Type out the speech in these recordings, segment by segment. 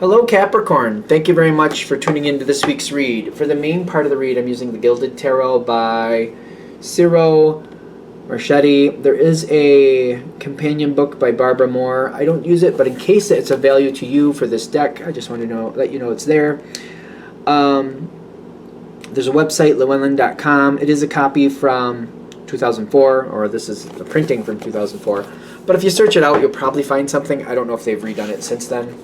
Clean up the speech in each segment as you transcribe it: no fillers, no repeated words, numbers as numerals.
Hello Capricorn, thank you very much for tuning into this week's read. For the main part of the read, I'm using the Gilded Tarot by Ciro Marchetti. There is a companion book by Barbara Moore. I don't use it, but in case it's of value to you for this deck, I just want to let you know it's there. There's a website, llewellyn.com. It is a copy from 2004, or this is a printing from 2004. But if you search it out, you'll probably find something. I don't know if they've redone it since then.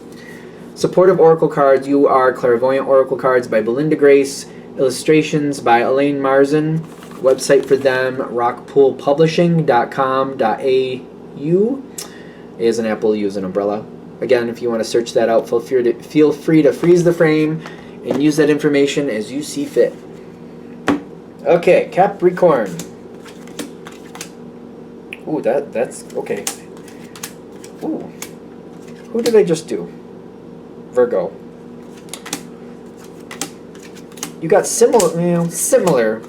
Supportive Oracle Cards, You Are Clairvoyant Oracle Cards by Belinda Grace. Illustrations by Elaine Marzin. Website for them, rockpoolpublishing.com.au. A is an apple, U is an umbrella. Again, if you want to search that out, feel free to freeze the frame and use that information as you see fit. Okay, Capricorn. Ooh, that's okay. Ooh, who did I just do? Virgo. You got similar.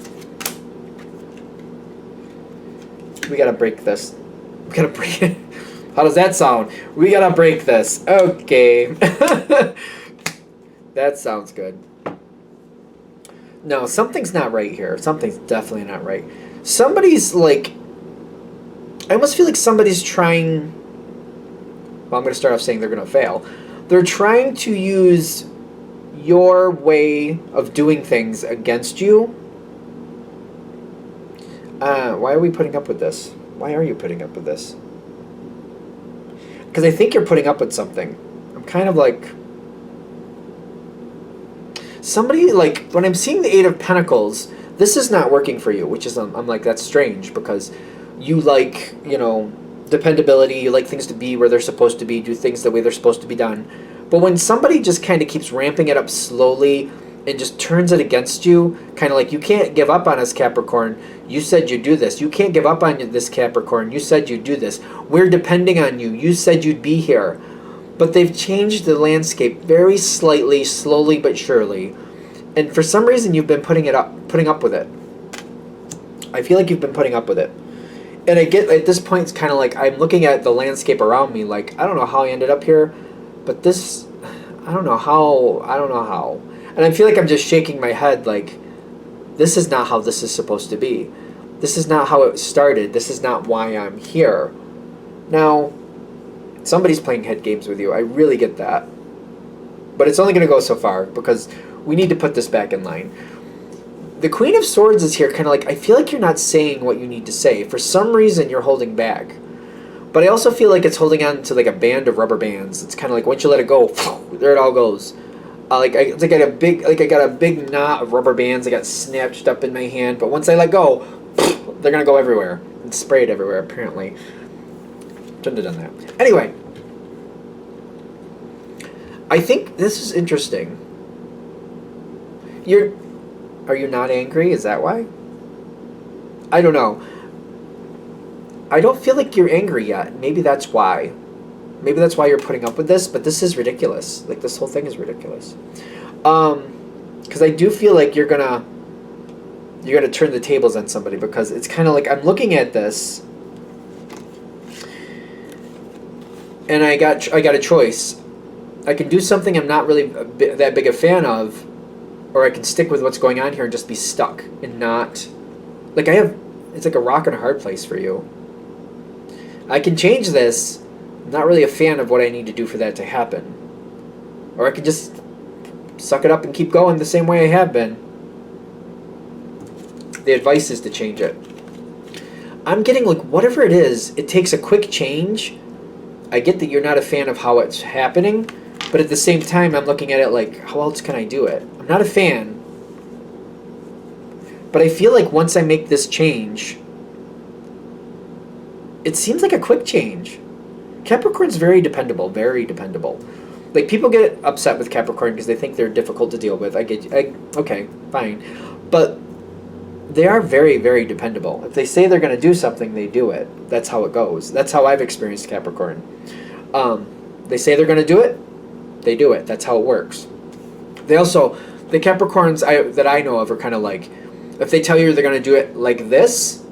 We gotta break this. We gotta break it. How does that sound? We gotta break this. Okay. That sounds good. No, something's not right here. Something's definitely not right. Somebody's like... I almost feel like somebody's trying... Well, I'm going to start off saying they're going to fail. They're trying to use your way of doing things against you. Why are we putting up with this? Why are you putting up with this? Because I think you're putting up with something. I'm kind of like... Somebody, like, when I'm seeing the Eight of Pentacles, this is not working for you, which is, I'm like, that's strange, because you like, dependability, you like things to be where they're supposed to be, do things the way they're supposed to be done. But when somebody just kind of keeps ramping it up slowly and just turns it against you, kind of like, you can't give up on us, Capricorn. You said you'd do this. You can't give up on this, Capricorn. You said you'd do this. We're depending on you. You said you'd be here. But they've changed the landscape very slightly, slowly but surely. And for some reason, you've been putting up with it. I feel like you've been putting up with it. And I get, at this point, it's kind of like, I'm looking at the landscape around me, like, I don't know how I ended up here, but this, I don't know how. And I feel like I'm just shaking my head, like, this is not how this is supposed to be. This is not how it started. This is not why I'm here. Now... Somebody's playing head games with you. I really get that. But it's only going to go so far, because we need to put this back in line. The Queen of Swords is here kind of like, I feel like you're not saying what you need to say. For some reason, you're holding back. But I also feel like it's holding on to like a band of rubber bands. It's kind of like, once you let it go, there it all goes. I got a big knot of rubber bands that got snatched up in my hand. But once I let go, they're going to go everywhere. And spray it everywhere, apparently. Shouldn't have done that. Anyway, I think this is interesting. Are you not angry? Is that why? I don't know. I don't feel like you're angry yet. Maybe that's why. Maybe that's why you're putting up with this, but this is ridiculous. Like, this whole thing is ridiculous. Because I do feel like you're gonna turn the tables on somebody, because it's kind of like, I'm looking at this, and I got a choice. I can do something I'm not really that big a fan of, or I can stick with what's going on here and just be stuck and not... Like, it's like a rock and a hard place for you. I can change this. I'm not really a fan of what I need to do for that to happen. Or I can just suck it up and keep going the same way I have been. The advice is to change it. I'm getting, like, whatever it is, it takes a quick change. I get that you're not a fan of how it's happening, but at the same time, I'm looking at it like, how else can I do it? I'm not a fan, but I feel like once I make this change, it seems like a quick change. Capricorn's very dependable, very dependable. Like, people get upset with Capricorn because they think they're difficult to deal with. Okay, fine. But they are very, very dependable. If they say they're going to do something, they do it. That's how it goes. That's how I've experienced Capricorn. They say they're going to do it, they do it. That's how it works. The Capricorns that I know of are kind of like, if they tell you they're going to do it like this,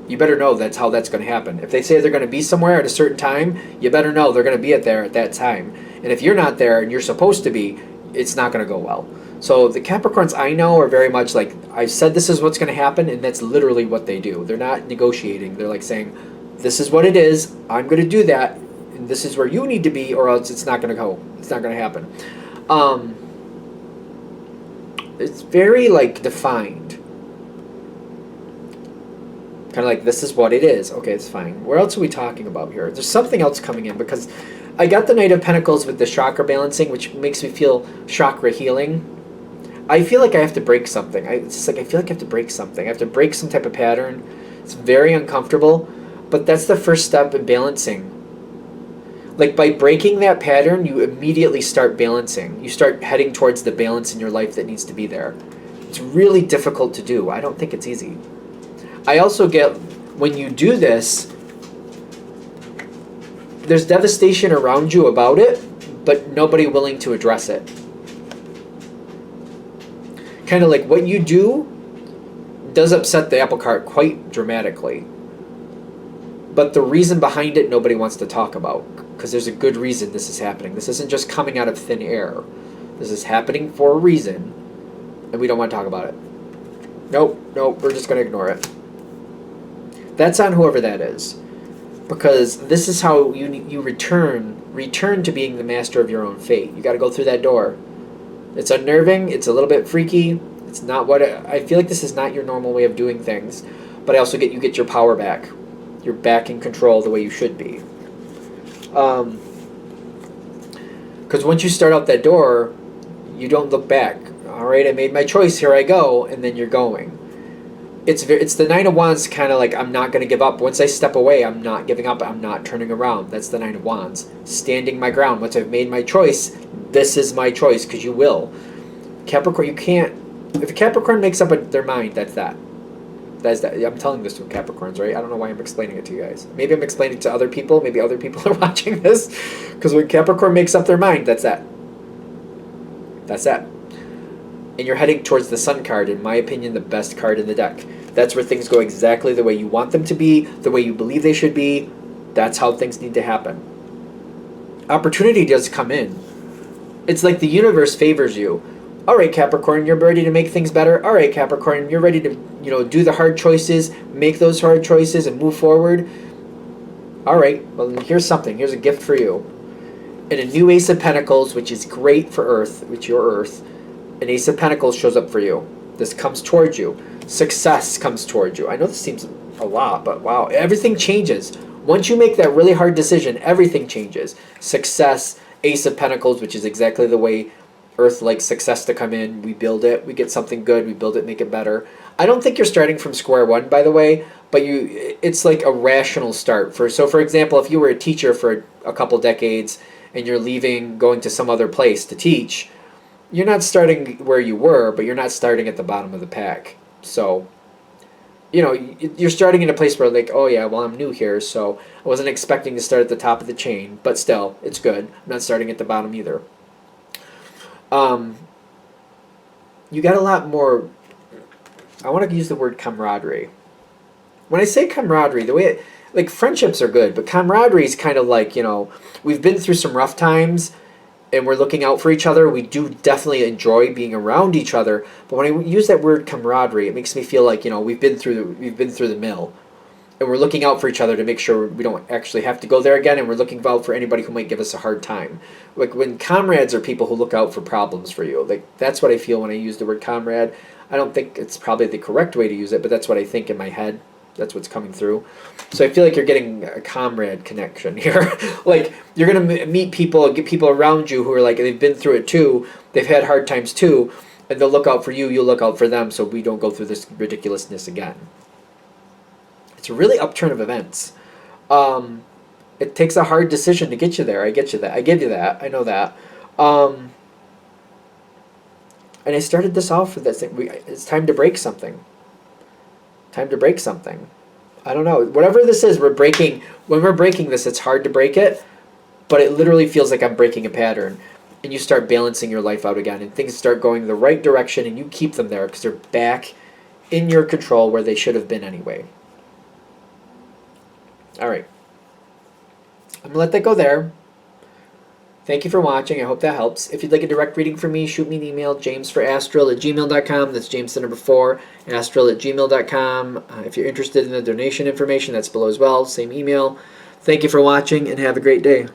you better know that's how that's going to happen. If they say they're going to be somewhere at a certain time, you better know they're going to be there at that time. And if you're not there and you're supposed to be, it's not going to go well. So the Capricorns I know are very much like, I've said this is what's going to happen, and that's literally what they do. They're not negotiating. They're like saying, this is what it is, I'm going to do that, and this is where you need to be, or else it's not going to go. It's not going to happen. It's very like defined. Kind of like, this is what it is. Okay, it's fine. What else are we talking about here? There's something else coming in, because I got the Knight of Pentacles with the chakra balancing, which makes me feel chakra healing. I feel like I have to break something. It's just like, I feel like I have to break something. I have to break some type of pattern. It's very uncomfortable, but that's the first step in balancing. Like, by breaking that pattern, you immediately start balancing. You start heading towards the balance in your life that needs to be there. It's really difficult to do. I don't think it's easy. I also get, when you do this, there's devastation around you about it, but nobody willing to address it. Kind of like what you do does upset the apple cart quite dramatically. But the reason behind it, nobody wants to talk about, because there's a good reason this is happening. This isn't just coming out of thin air. This is happening for a reason, and we don't want to talk about it. Nope, we're just going to ignore it. That's on whoever that is, because this is how you return to being the master of your own fate. You got to go through that door. It's unnerving. It's a little bit freaky. It's not what I feel like. This is not your normal way of doing things, but I also you get your power back. You're back in control the way you should be. Because once you start out that door, you don't look back. All right, I made my choice. Here I go, and then you're going. It's the Nine of Wands, kind of like, I'm not going to give up. Once I step away, I'm not giving up. I'm not turning around. That's the Nine of Wands. Standing my ground. Once I've made my choice, this is my choice, because you will. Capricorn, you can't. If a Capricorn makes up their mind, that's that. That's that. I'm telling this to Capricorns, right? I don't know why I'm explaining it to you guys. Maybe I'm explaining it to other people. Maybe other people are watching this. Because when Capricorn makes up their mind, that's that. That's that. And you're heading towards the Sun card, in my opinion, the best card in the deck. That's where things go exactly the way you want them to be, the way you believe they should be. That's how things need to happen. Opportunity does come in. It's like the universe favors you. All right, Capricorn, you're ready to make things better. All right, Capricorn, you're ready to, do the hard choices, make those hard choices, and move forward. All right, well, here's something. Here's a gift for you. And a new Ace of Pentacles, which is great for Earth, which your Earth. An Ace of Pentacles shows up for you. This comes towards you. Success comes towards you. I know this seems a lot, but wow, everything changes. Once you make that really hard decision, everything changes. Success, Ace of Pentacles, which is exactly the way Earth likes success to come in. We build it. We get something good. We build it, make it better. I don't think you're starting from square one, by the way, but it's like a rational start. So for example, if you were a teacher for a couple decades and you're leaving, going to some other place to teach, you're not starting where you were, but you're not starting at the bottom of the pack. So, you're starting in a place where, like, oh yeah, well, I'm new here, so I wasn't expecting to start at the top of the chain, but still, it's good. I'm not starting at the bottom either. You got a lot more, I want to use the word camaraderie. When I say camaraderie, the way, like, friendships are good, but camaraderie is kind of like, we've been through some rough times, and we're looking out for each other. We do definitely enjoy being around each other, but when I use that word camaraderie, it makes me feel like, we've been through the mill, and we're looking out for each other to make sure we don't actually have to go there again, and we're looking out for anybody who might give us a hard time. Like, when comrades are people who look out for problems for you, like, that's what I feel when I use the word comrade. I don't think it's probably the correct way to use it, but that's what I think in my head. That's what's coming through. So I feel like you're getting a comrade connection here. Like, you're going to meet people, get people around you who are like, they've been through it too, they've had hard times too, and they'll look out for you, you'll look out for them, so we don't go through this ridiculousness again. It's a really upturn of events. It takes a hard decision to get you there. I get you that. I give you that. I know that. And I started this off with this thing. It's time to break something. Time to break something. I don't know. Whatever this is, we're breaking. When we're breaking this, it's hard to break it, but it literally feels like I'm breaking a pattern. And you start balancing your life out again, and things start going the right direction, and you keep them there because they're back in your control where they should have been anyway. All right. I'm going to let that go there. Thank you for watching. I hope that helps. If you'd like a direct reading from me, shoot me an email, jamesforastral@gmail.com. That's James the number 4, astral@gmail.com. If you're interested in the donation information, that's below as well. Same email. Thank you for watching, and have a great day.